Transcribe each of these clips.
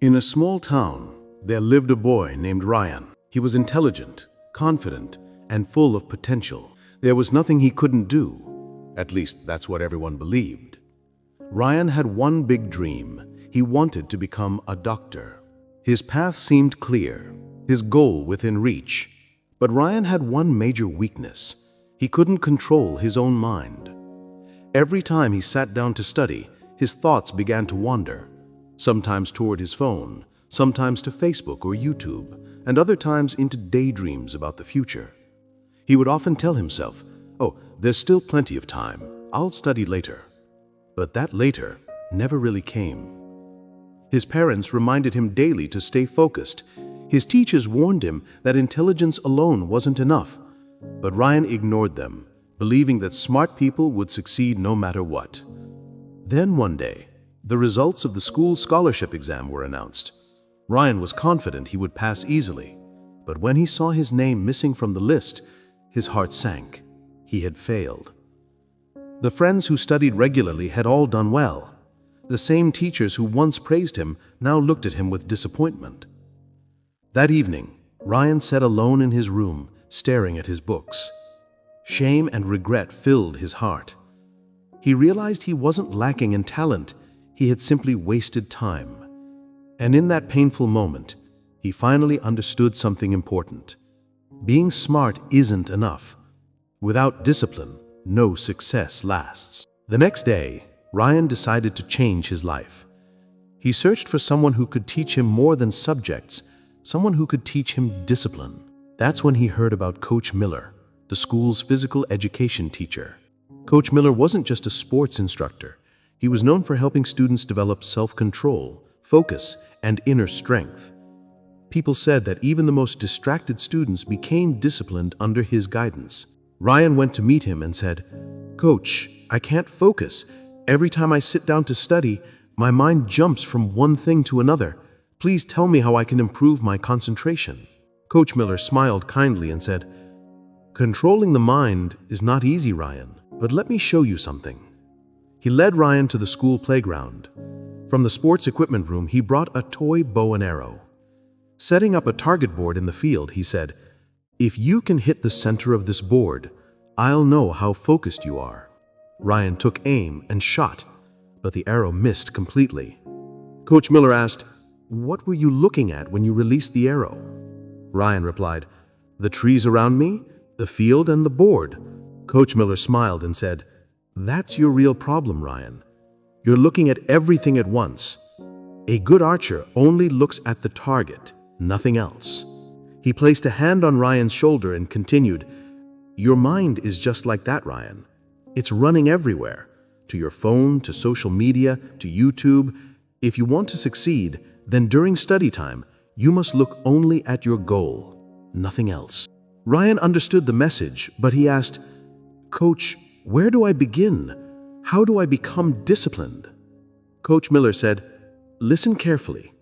In a small town, there lived a boy named Ryan. He was intelligent, confident, and full of potential. There was nothing he couldn't do. At least that's what everyone believed. Ryan had one big dream. He wanted to become a doctor. His path seemed clear, his goal within reach. But Ryan had one major weakness. He couldn't control his own mind. Every time he sat down to study, his thoughts began to wander. Sometimes toward his phone, sometimes to Facebook or YouTube, and other times into daydreams about the future. He would often tell himself, "Oh, there's still plenty of time. I'll study later." But that later never really came. His parents reminded him daily to stay focused. His teachers warned him that intelligence alone wasn't enough. But Ryan ignored them, believing that smart people would succeed no matter what. Then one day, the results of the school scholarship exam were announced. Ryan was confident he would pass easily, but when he saw his name missing from the list, his heart sank. He had failed. The friends who studied regularly had all done well. The same teachers who once praised him now looked at him with disappointment. That evening, Ryan sat alone in his room, staring at his books. Shame and regret filled his heart. He realized he wasn't lacking in talent. He had simply wasted time. And in that painful moment, he finally understood something important. Being smart isn't enough. Without discipline, no success lasts. The next day, Ryan decided to change his life. He searched for someone who could teach him more than subjects, someone who could teach him discipline. That's when he heard about Coach Miller, the school's physical education teacher. Coach Miller wasn't just a sports instructor. He was known for helping students develop self-control, focus, and inner strength. People said that even the most distracted students became disciplined under his guidance. Ryan went to meet him and said, "Coach, I can't focus. Every time I sit down to study, my mind jumps from one thing to another. Please tell me how I can improve my concentration." Coach Miller smiled kindly and said, "Controlling the mind is not easy, Ryan, but let me show you something." He led Ryan to the school playground. From the sports equipment room, he brought a toy bow and arrow. Setting up a target board in the field, he said, "If you can hit the center of this board, I'll know how focused you are." Ryan took aim and shot, but the arrow missed completely. Coach Miller asked, "What were you looking at when you released the arrow?" Ryan replied, "The trees around me, the field, and the board." Coach Miller smiled and said, "That's your real problem, Ryan. You're looking at everything at once. A good archer only looks at the target, nothing else." He placed a hand on Ryan's shoulder and continued, "Your mind is just like that, Ryan. It's running everywhere, to your phone, to social media, to YouTube. If you want to succeed, then during study time, you must look only at your goal, nothing else." Ryan understood the message, but he asked, "Coach, where do I begin? How do I become disciplined?" Coach Miller said, "Listen carefully.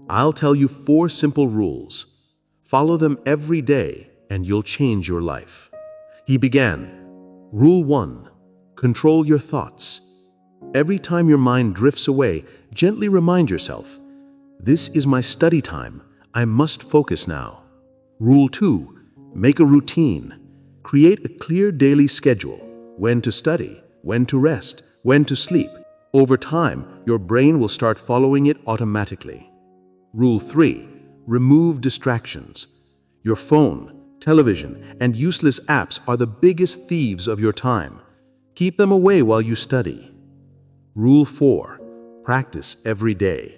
I'll tell you 4 simple rules. Follow them every day and you'll change your life." He began, "Rule 1. Control your thoughts. Every time your mind drifts away, gently remind yourself, 'This is my study time. I must focus now.' Rule 2. Make a routine. Create a clear daily schedule. When to study, when to rest, when to sleep. Over time, your brain will start following it automatically." Rule 3. Remove distractions. Your phone, television, and useless apps are the biggest thieves of your time. Keep them away while you study. Rule 4. Practice every day.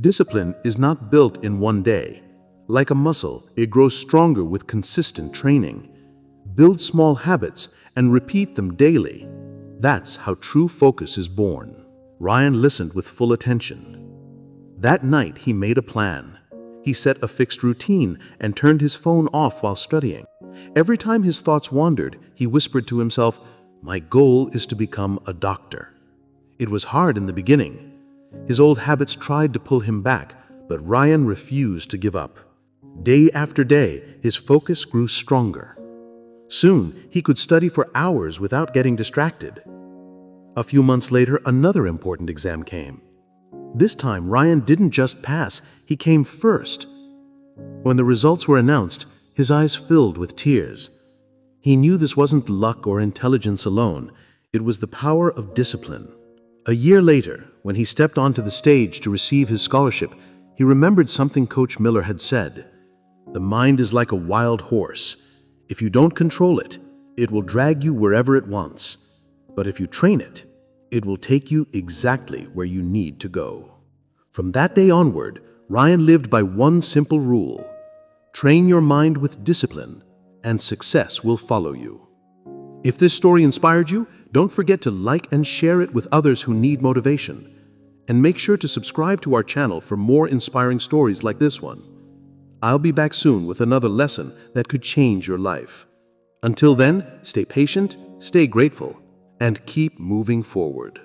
Discipline is not built in one day. Like a muscle, it grows stronger with consistent training. Build small habits and repeat them daily. That's how true focus is born. Ryan listened with full attention. That night, he made a plan. He set a fixed routine and turned his phone off while studying. Every time his thoughts wandered, he whispered to himself, "My goal is to become a doctor." It was hard in the beginning. His old habits tried to pull him back, but Ryan refused to give up. Day after day, his focus grew stronger. Soon, he could study for hours without getting distracted. A few months later, another important exam came. This time, Ryan didn't just pass, he came first. When the results were announced, his eyes filled with tears. He knew this wasn't luck or intelligence alone, it was the power of discipline. A year later, when he stepped onto the stage to receive his scholarship, he remembered something Coach Miller had said. The mind is like a wild horse. If you don't control it, it will drag you wherever it wants. But if you train it, it will take you exactly where you need to go. From that day onward, Ryan lived by one simple rule. Train your mind with discipline, and success will follow you. If this story inspired you, don't forget to like and share it with others who need motivation. And make sure to subscribe to our channel for more inspiring stories like this one. I'll be back soon with another lesson that could change your life. Until then, stay patient, stay grateful, and keep moving forward.